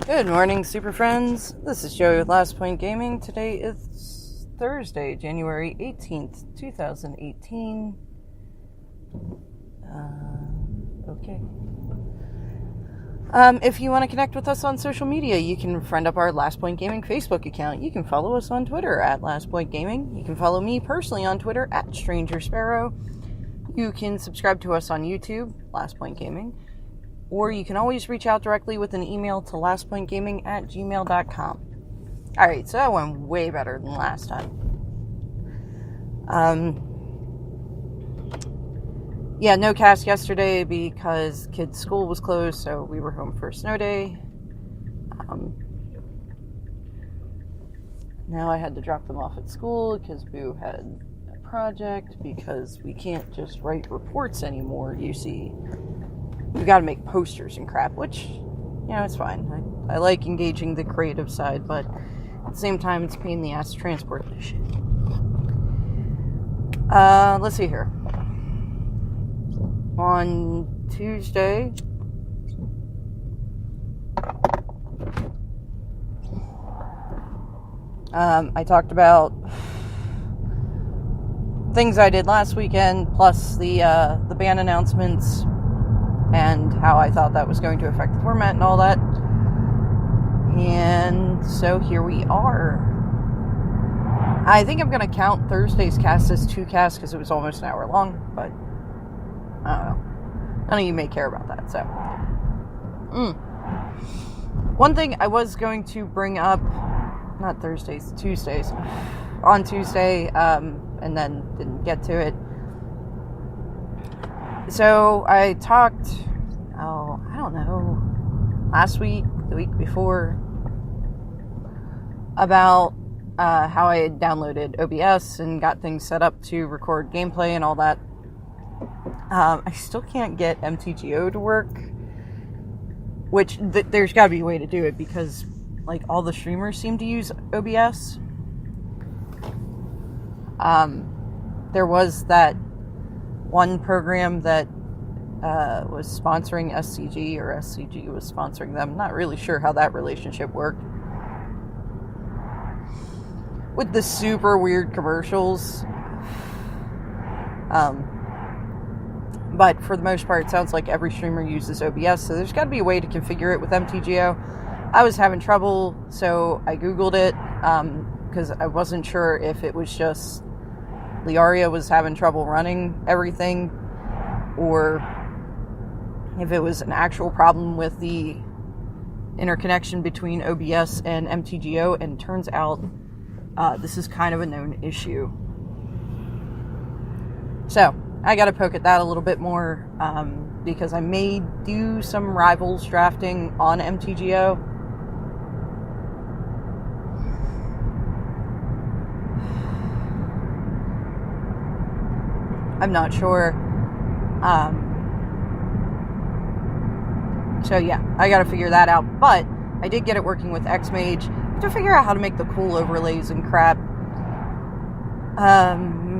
Good morning, Super Friends. This is Joey with Last Point Gaming. Today is Thursday, January 18th, 2018. Okay. If you want to connect with us on social media, you can friend up our Last Point Gaming Facebook account. You can follow us on Twitter at Last Point Gaming. You can follow me personally on Twitter at Stranger Sparrow. You can subscribe to us on YouTube, Last Point Gaming. Or you can always reach out directly with an email to lastpointgaming@gmail.com. Alright, so that went way better than last time. Yeah, no cast yesterday because kids' school was closed, so we were home for a snow day. Now I had to drop them off at school because Boo had a project, because we can't just write reports anymore, you see. We gotta make posters and crap, which, it's fine. I like engaging the creative side, but at the same time, it's a pain in the ass to transport this shit. Let's see here. On Tuesday, I talked about things I did last weekend, plus the ban announcements, and how I thought that was going to affect the format and all that. And so here we are. I think I'm going to count Thursday's cast as 2 casts because it was almost an hour long, but I don't know. None of you may care about that, so. One thing I was going to bring up, not Thursdays, Tuesdays, on Tuesday, and then didn't get to it. So I talked, I don't know, last week, the week before, about how I had downloaded OBS and got things set up to record gameplay and all that. I still can't get MTGO to work, which there's got to be a way to do it because, all the streamers seem to use OBS. There was that one program that was sponsoring SCG, or SCG was sponsoring them. Not really sure how that relationship worked. With the super weird commercials. But for the most part, it sounds like every streamer uses OBS, so there's got to be a way to configure it with MTGO. I was having trouble, so I Googled it, because I wasn't sure if it was just Liaria was having trouble running everything, or if it was an actual problem with the interconnection between OBS and MTGO, and turns out this is kind of a known issue. So, I gotta poke at that a little bit more, because I may do some Rivals drafting on MTGO. I'm not sure. So yeah, I gotta figure that out. But I did get it working with Xmage to figure out how to make the cool overlays and crap.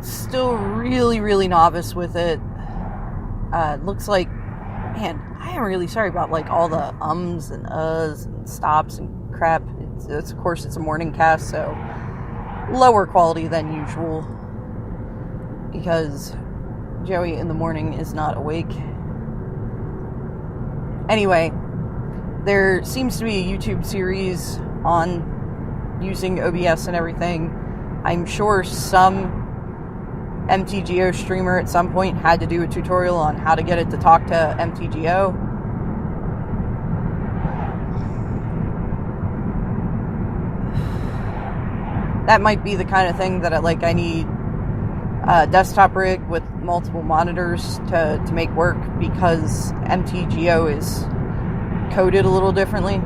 Still really, really novice with it. Looks like, man, I am really sorry about all the ums and uhs and stops and crap. It's of course it's a morning cast, so lower quality than usual, because Joey in the morning is not awake. Anyway, there seems to be a YouTube series on using OBS and everything. I'm sure some MTGO streamer at some point had to do a tutorial on how to get it to talk to MTGO. That might be the kind of thing that I need a desktop rig with multiple monitors to make work, because MTGO is coded a little differently.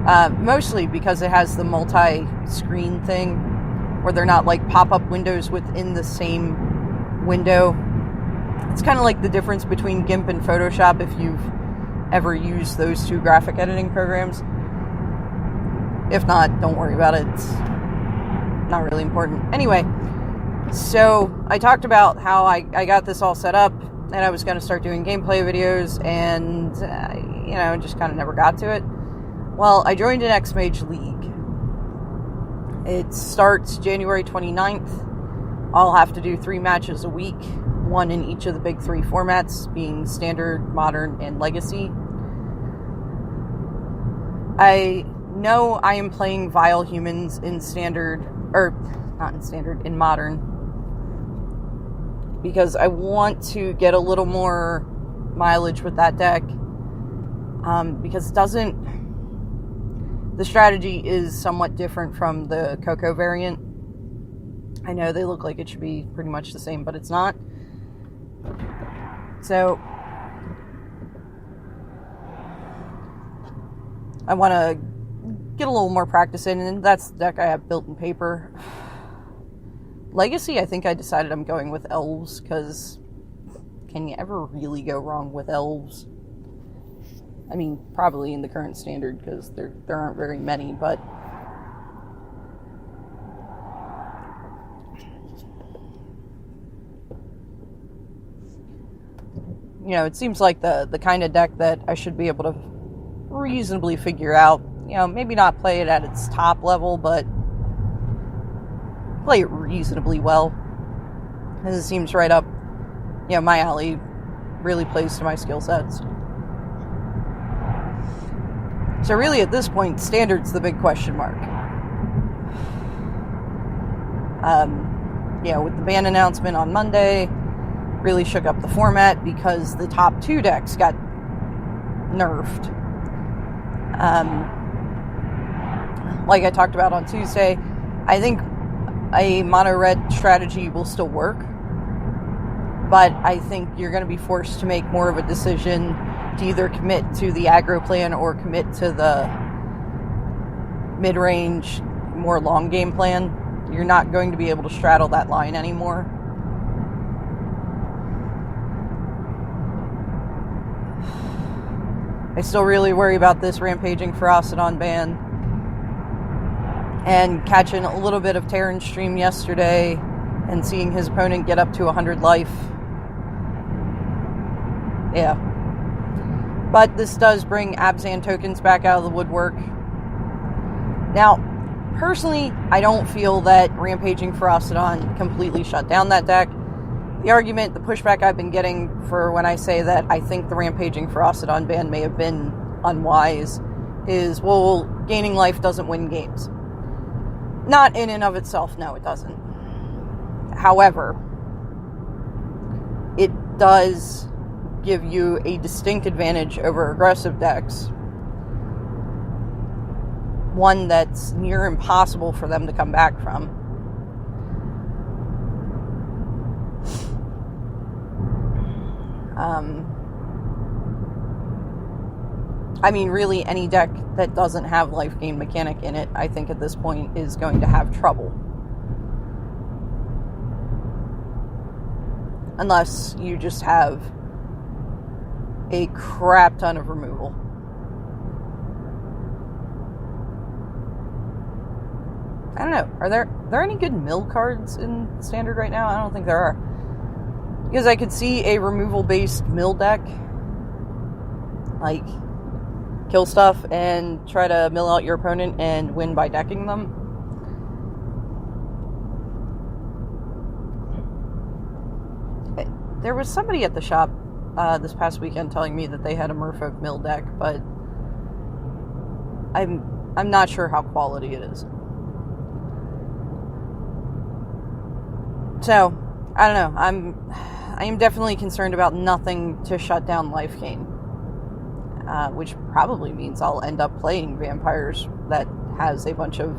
Mostly because it has the multi-screen thing, where they're not pop-up windows within the same window. It's kind of like the difference between GIMP and Photoshop, if you've ever used those two graphic editing programs. If not, don't worry about it. It's not really important. Anyway, so I talked about how I got this all set up, and I was going to start doing gameplay videos, and, just kind of never got to it. Well, I joined an X-Mage League. It starts January 29th. I'll have to do 3 matches a week, 1 in each of the big 3 formats, being Standard, Modern, and Legacy. I know I am playing Vile Humans in Standard, or not in Standard, in Modern, because I want to get a little more mileage with that deck, because the strategy is somewhat different from the Coco variant. I know they look like it should be pretty much the same, but it's not. So I want to get a little more practice in, and that's the deck I have built in paper. Legacy, I think I decided I'm going with elves, because can you ever really go wrong with elves? I mean, probably in the current Standard, because there aren't very many, but you know, it seems like the kind of deck that I should be able to reasonably figure out. You know, maybe not play it at its top level, but play it reasonably well. Because it seems right up, you know, my alley, really plays to my skill sets. So really at this point, Standard's the big question mark. You know, with the ban announcement on Monday, really shook up the format because the top 2 decks got nerfed. Like I talked about on Tuesday, I think a mono-red strategy will still work, but I think you're going to be forced to make more of a decision to either commit to the aggro plan or commit to the mid-range, more long game plan. You're not going to be able to straddle that line anymore. I still really worry about this Rampaging Ferocidon ban. And catching a little bit of Terran's stream yesterday and seeing his opponent get up to 100 life. Yeah. But this does bring Abzan tokens back out of the woodwork. Now, personally, I don't feel that Rampaging Ferocidon completely shut down that deck. The argument, the pushback I've been getting for when I say that I think the Rampaging Ferocidon ban may have been unwise is, well, gaining life doesn't win games. Not in and of itself, no, it doesn't. However, it does give you a distinct advantage over aggressive decks. One that's near impossible for them to come back from. I mean, really, any deck that doesn't have life gain mechanic in it, I think at this point is going to have trouble. Unless you just have a crap ton of removal. I don't know. Are there any good mill cards in Standard right now? I don't think there are. Because I could see a removal-based mill deck. Like, kill stuff and try to mill out your opponent and win by decking them. There was somebody at the shop this past weekend telling me that they had a Merfolk mill deck, but I'm not sure how quality it is. So, I don't know. I am definitely concerned about nothing to shut down life gain. Which probably means I'll end up playing vampires that has a bunch of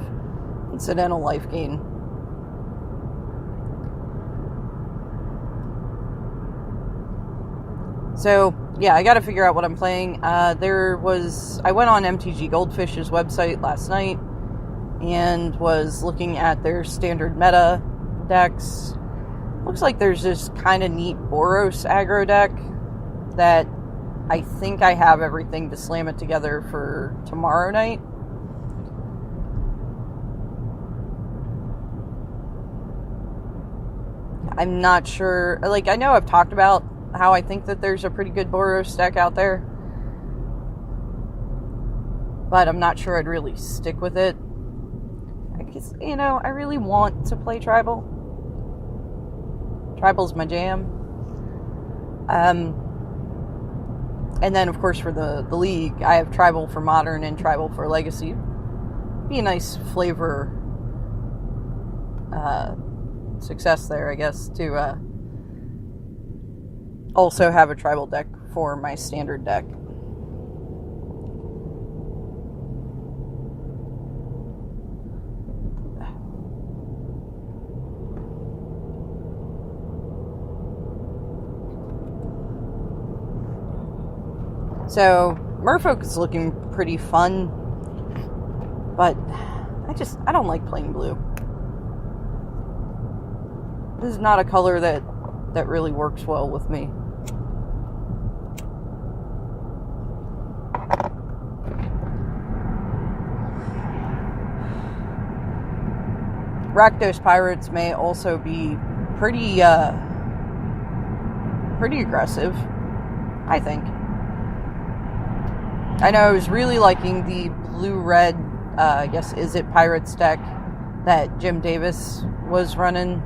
incidental life gain. So, yeah, I gotta figure out what I'm playing. I went on MTG Goldfish's website last night and was looking at their standard meta decks. Looks like there's this kind of neat Boros aggro deck that I think I have everything to slam it together for tomorrow night. I'm not sure. Like, I know I've talked about how I think that there's a pretty good Boros deck out there. but I'm not sure I'd really stick with it. I guess, I really want to play Tribal. Tribal's my jam. And then, of course, for the League, I have Tribal for Modern and Tribal for Legacy. Be a nice flavor success there, I guess, to also have a Tribal deck for my standard deck. So, Merfolk is looking pretty fun, but I don't like playing blue. This is not a color that really works well with me. Rakdos Pirates may also be pretty aggressive, I think. I know I was really liking the blue-red, I guess, Is It Pirates deck that Jim Davis was running.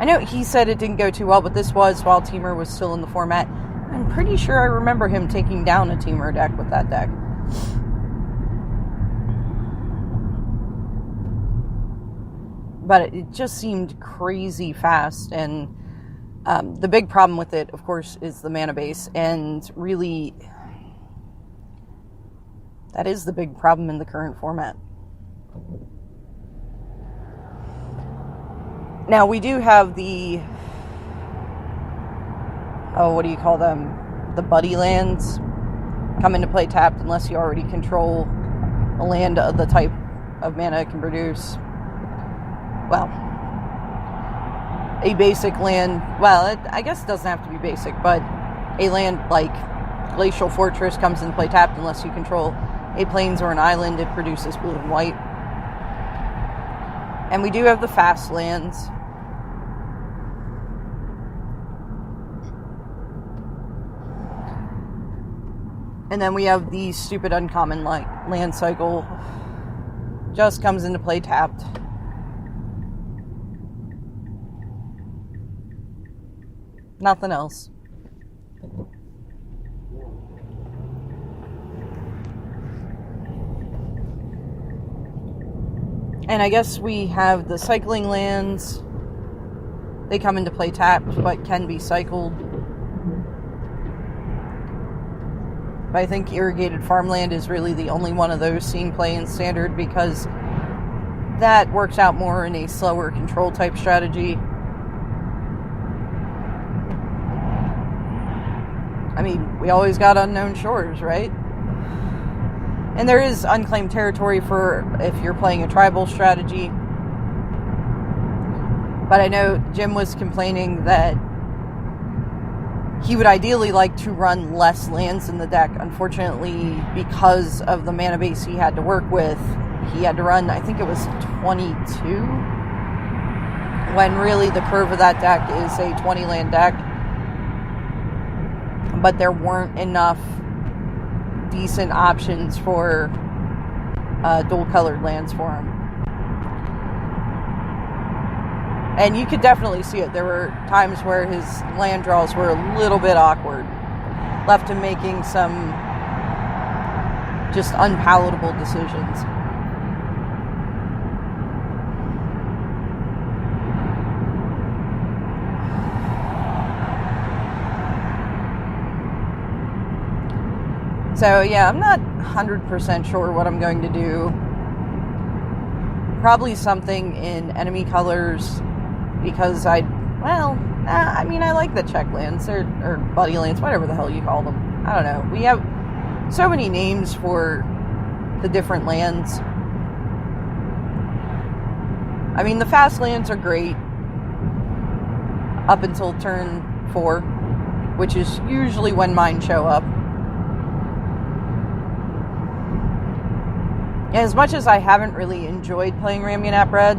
I know he said it didn't go too well, but this was while Teamer was still in the format. I'm pretty sure I remember him taking down a Teamer deck with that deck. But it just seemed crazy fast, and the big problem with it, of course, is the mana base, and really, that is the big problem in the current format. Now, we do have the, what do you call them? The buddy lands come into play tapped unless you already control a land of the type of mana it can produce. Well, a basic land, I guess it doesn't have to be basic, but a land like Glacial Fortress comes into play tapped unless you control a plains or an island. It produces blue and white. And we do have the fast lands. And then we have the stupid uncommon land cycle. Just comes into play tapped. Nothing else. And I guess we have the cycling lands. They come into play tapped, but can be cycled. But I think irrigated farmland is really the only one of those seeing play in standard, because that works out more in a slower control type strategy. I mean, we always got unknown shores, right? And there is unclaimed territory for if you're playing a tribal strategy. But I know Jim was complaining that he would ideally like to run less lands in the deck. Unfortunately, because of the mana base he had to work with, he had to run, I think it was 22, when really the curve of that deck is a 20 land deck. But there weren't enough decent options for dual colored lands for him. And you could definitely see it. There were times where his land draws were a little bit awkward, left him making some just unpalatable decisions. So yeah, I'm not 100% sure what I'm going to do. Probably something in enemy colors, because I like the check lands, or buddy lands, whatever the hell you call them. I don't know. We have so many names for the different lands. I mean, the fast lands are great up until turn 4, which is usually when mine show up. As much as I haven't really enjoyed playing Ramionap Red,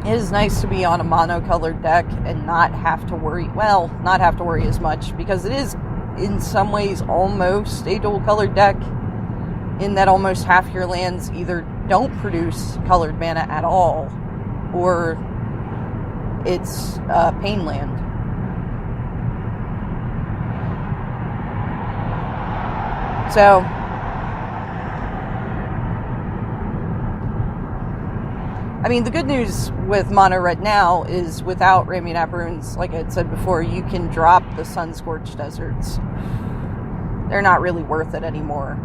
it is nice to be on a monocolored deck and not have to worry as much, because it is in some ways almost a dual colored deck, in that almost half your lands either don't produce colored mana at all, or it's pain land. So, I mean, the good news with Mono Red now is without Ramunap Runes, like I said before, you can drop the Sun-Scorched Deserts. They're not really worth it anymore.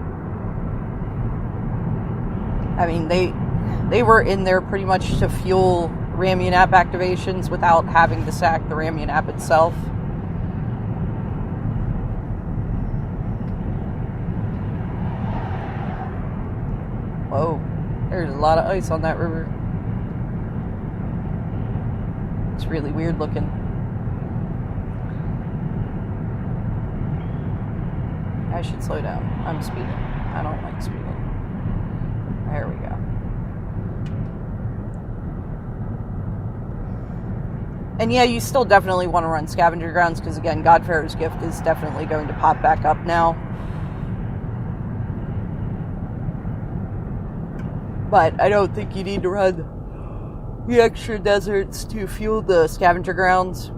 I mean, they were in there pretty much to fuel Ramunap activations without having to sack the Ramunap itself. Whoa, there's a lot of ice on that river. It's really weird looking. I should slow down. I'm speeding. I don't like speeding. There we go. And yeah, you still definitely want to run Scavenger Grounds, because again, Godfarer's Gift is definitely going to pop back up now. But I don't think you need to run the extra deserts to fuel the Scavenger Grounds.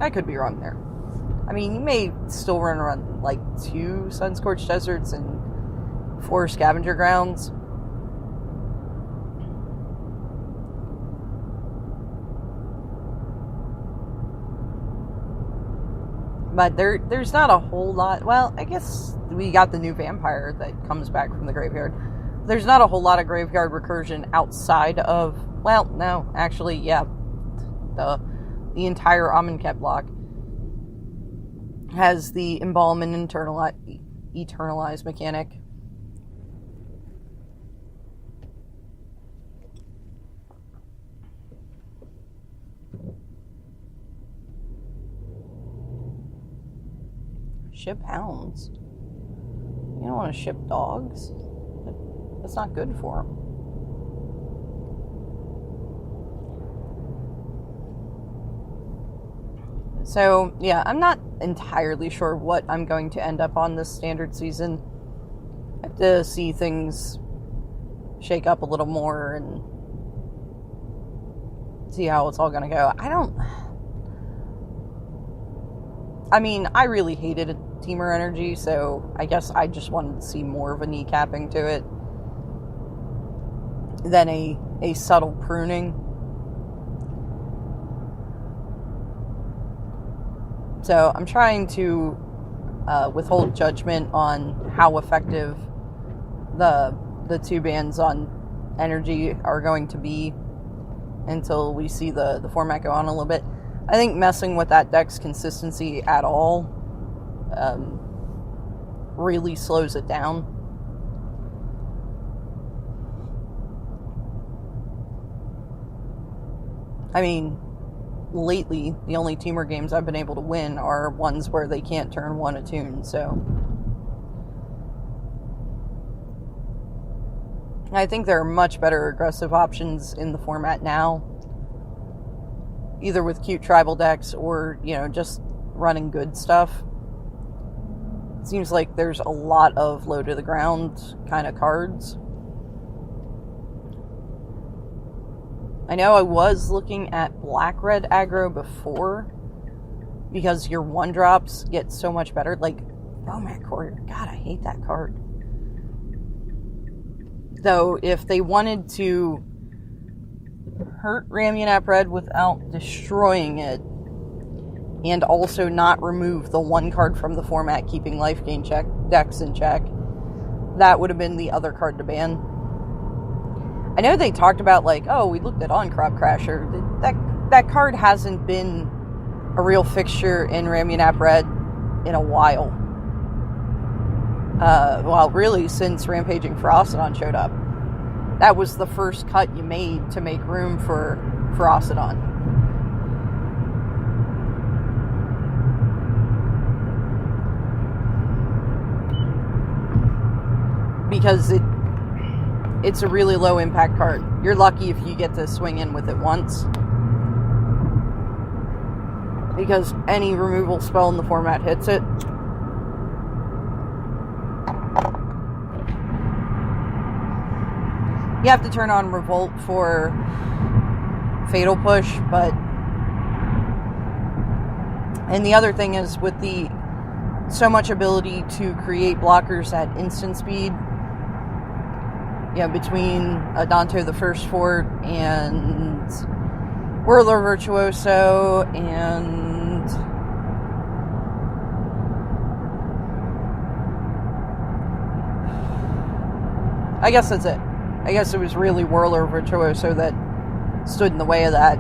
I could be wrong there. I mean, you may still run like 2 Sun-Scorched Deserts and 4 Scavenger Grounds. But there's not a whole lot. Well, I guess we got the new vampire that comes back from the graveyard. There's not a whole lot of graveyard recursion outside of, well, no, actually, yeah. The entire Amonkhet block has the Embalm and Eternalize mechanic. Ship hounds. You don't want to ship dogs? That's not good for them. So, yeah, I'm not entirely sure what I'm going to end up on this standard season. I have to see things shake up a little more and see how it's all going to go. I mean, I really hated Teamer Energy, so I guess I just wanted to see more of a kneecapping to it than a subtle pruning. So I'm trying to withhold judgment on how effective the 2 bans on energy are going to be until we see the format go on a little bit. I think messing with that deck's consistency at all really slows it down. I mean, lately, the only Teamer games I've been able to win are ones where they can't turn 1 attune, so I think there are much better aggressive options in the format now, either with cute tribal decks or, you know, just running good stuff. It seems like there's a lot of low to the ground kind of cards. I know I was looking at black-red aggro before, because your 1-drops get so much better. Like, Bomat Courier. God, I hate that card. Though, if they wanted to hurt Ramunap Red without destroying it, and also not remove the 1 card from the format, keeping life gain decks in check, that would have been the other card to ban. I know they talked about, like, oh, we looked at On-Crop Crasher. That card hasn't been a real fixture in Ramunap Red in a while. Well, really, since Rampaging Ferocidon showed up. That was the first cut you made to make room for Ferocidon. Because it's a really low impact card. You're lucky if you get to swing in with it once. because any removal spell in the format hits it. You have to turn on Revolt for Fatal Push, but... And the other thing is, with the so much ability to create blockers at instant speed, between Adanto the First Fort and Whirler Virtuoso and I guess that's it. I guess it was really Whirler Virtuoso that stood in the way of that.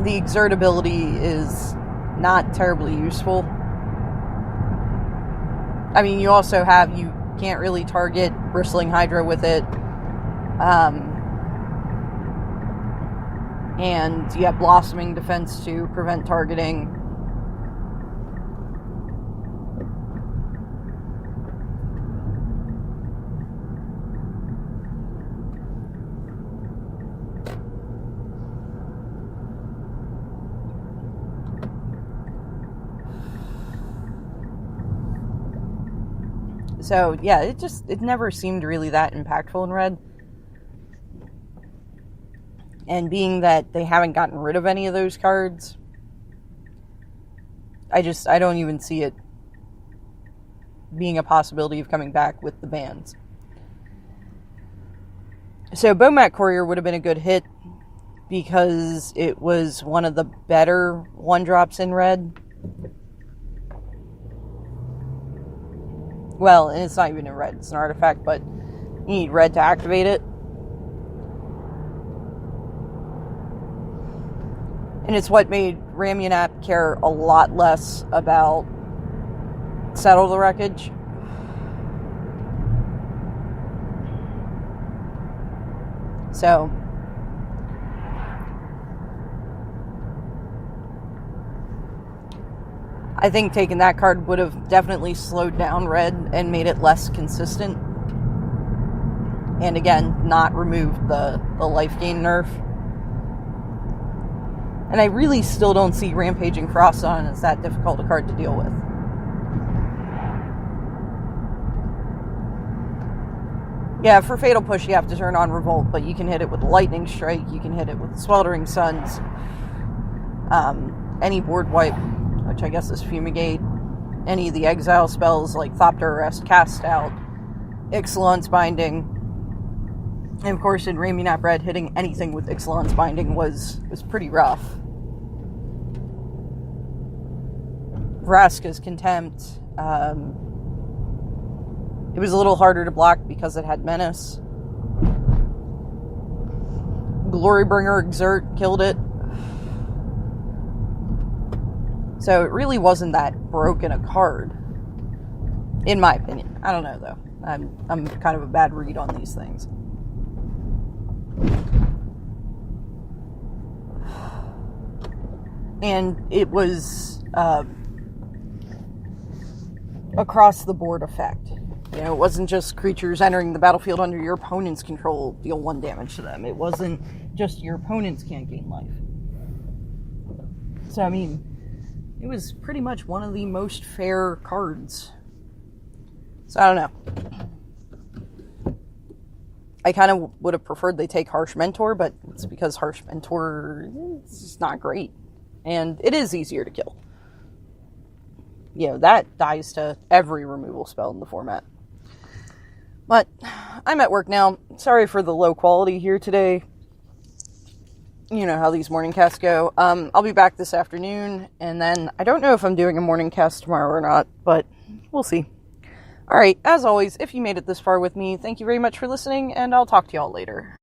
The exert ability is not terribly useful. I mean, you can't really target Bristling Hydra with it. And you have Blossoming Defense to prevent targeting. So, yeah, it never seemed really that impactful in Red. And being that they haven't gotten rid of any of those cards, I don't even see it being a possibility of coming back with the bans. So, Bomat Courier would have been a good hit because it was one of the better 1-drops in Red. Well, and it's not even in Red, it's an artifact, but you need Red to activate it. And it's what made Ramyanap care a lot less about Settle the Wreckage. So, I think taking that card would have definitely slowed down Red and made it less consistent. And again, not removed the life gain nerf. And I really still don't see Rampaging Froston as that difficult a card to deal with. Yeah, for Fatal Push you have to turn on Revolt, but you can hit it with Lightning Strike, you can hit it with Sweltering Suns, any board wipe, which I guess is Fumigate, any of the exile spells like Thopter Arrest, Cast Out, Ixalan's Binding, and of course in Ramyanap Red, hitting anything with Ixalan's Binding was pretty rough. Vraska's Contempt, it was a little harder to block because it had Menace. Glorybringer Exert killed it. So it really wasn't that broken a card, in my opinion. I don't know though. I'm kind of a bad read on these things. And it was across the board effect. It wasn't just creatures entering the battlefield under your opponent's control deal 1 damage to them. It wasn't just your opponents can't gain life. So, I mean, it was pretty much one of the most fair cards. So, I don't know. I kind of would have preferred they take Harsh Mentor, but it's because Harsh Mentor is not great. And it is easier to kill. That dies to every removal spell in the format. But I'm at work now. Sorry for the low quality here today. You know how these morning casts go. I'll be back this afternoon, and then I don't know if I'm doing a morning cast tomorrow or not, but we'll see. Alright, as always, if you made it this far with me, thank you very much for listening, and I'll talk to y'all later.